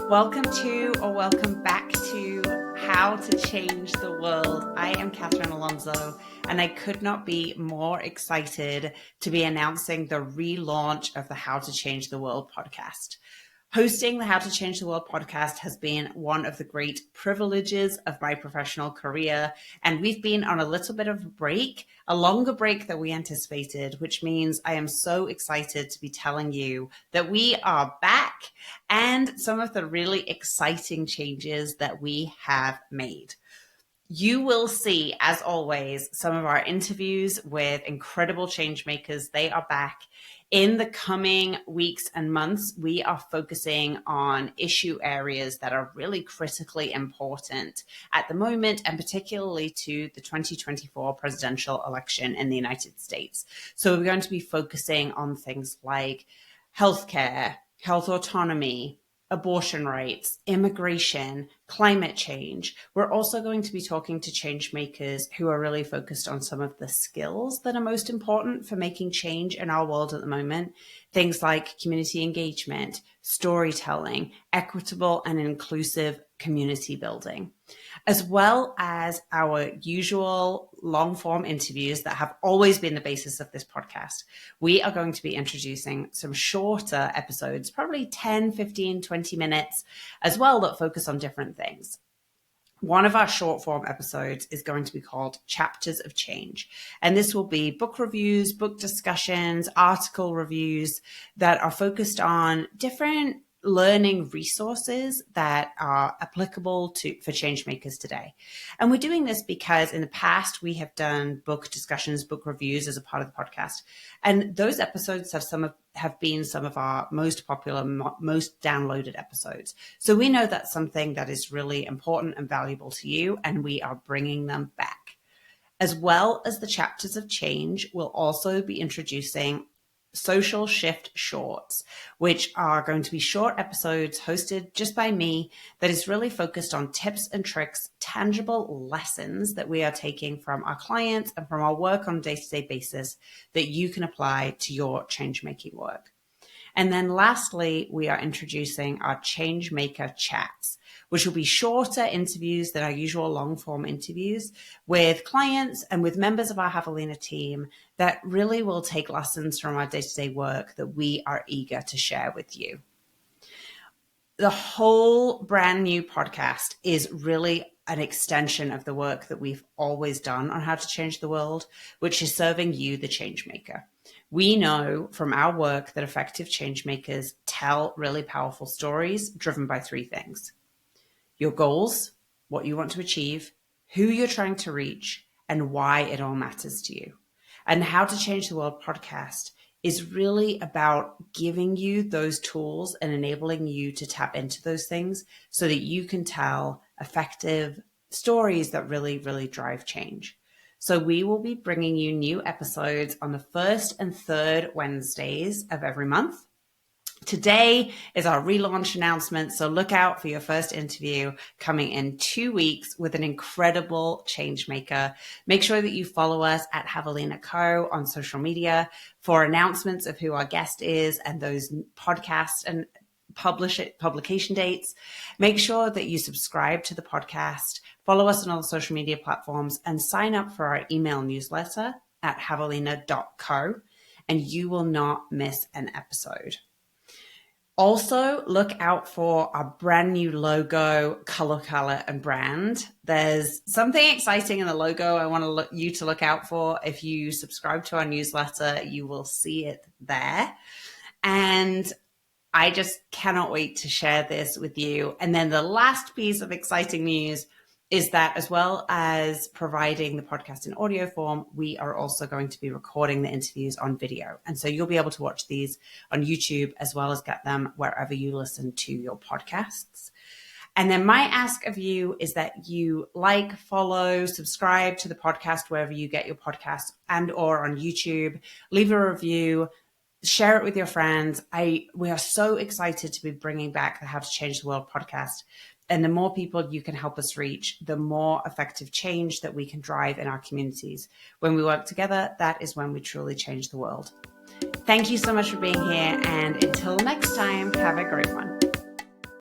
Welcome back to How to Change the World. I am Catherine Alonso, and I could not be more excited to be announcing the relaunch of the How to Change the World podcast. Hosting the How to Change the World podcast has been one of the great privileges of my professional career, and we've been on a little bit of a break, a longer break than we anticipated, which means I am so excited to be telling you that we are back and some of the really exciting changes that we have made. You will see, as always, some of our interviews with incredible change makers. They are back. In the coming weeks and months, we are focusing on issue areas that are really critically important at the moment, and particularly to the 2024 presidential election in the United States. So we're going to be focusing on things like healthcare, health autonomy, abortion rights, immigration, climate change. We're also going to be talking to change makers who are really focused on some of the skills that are most important for making change in our world at the moment. Things like community engagement, storytelling, equitable and inclusive community building, as well as our usual long-form interviews that have always been the basis of this podcast. We are going to be introducing some shorter episodes, probably 10, 15, 20 minutes as well, that focus on different things. One of our short form episodes is going to be called Chapters of Change. And this will be book reviews, book discussions, article reviews that are focused on different learning resources that are applicable for change makers today. And we're doing this because in the past we have done book discussions, book reviews as a part of the podcast. And those episodes have been some of our most popular, most downloaded episodes. So we know that's something that is really important and valuable to you, and we are bringing them back. As well as the Chapters of Change, we'll also be introducing Social Shift Shorts, which are going to be short episodes hosted just by me that is really focused on tips and tricks, tangible lessons that we are taking from our clients and from our work on a day-to-day basis that you can apply to your change-making work. And then lastly, we are introducing our Change Maker Chats, which will be shorter interviews than our usual long-form interviews with clients and with members of our Javelina team that really will take lessons from our day-to-day work that we are eager to share with you. The whole brand new podcast is really an extension of the work that we've always done on how to change the world, which is serving you, the change maker. We know from our work that effective change makers tell really powerful stories driven by three things: your goals, what you want to achieve, who you're trying to reach, and why it all matters to you. And the How to Change the World podcast is really about giving you those tools and enabling you to tap into those things so that you can tell effective stories that really, really drive change. So we will be bringing you new episodes on the first and third Wednesdays of every month. Today is our relaunch announcement, so look out for your first interview coming in 2 weeks with an incredible change maker. Make sure that you follow us at Javelina Co. on social media for announcements of who our guest is and those podcasts and publication dates. Make sure that you subscribe to the podcast, follow us on all the social media platforms, and sign up for our email newsletter at javelina.co, and you will not miss an episode. Also, look out for our brand new logo, color, and brand. There's something exciting in the logo I want you to look out for. If you subscribe to our newsletter, you will see it there. And I just cannot wait to share this with you. And then the last piece of exciting news is that, as well as providing the podcast in audio form, we are also going to be recording the interviews on video. And so you'll be able to watch these on YouTube as well as get them wherever you listen to your podcasts. And then my ask of you is that you like, follow, subscribe to the podcast wherever you get your podcasts and or on YouTube. Leave a review. Share it with your friends. We are so excited to be bringing back the How to Change the World podcast. And the more people you can help us reach, the more effective change that we can drive in our communities. When we work together, that is when we truly change the world. Thank you so much for being here. And until next time, have a great one.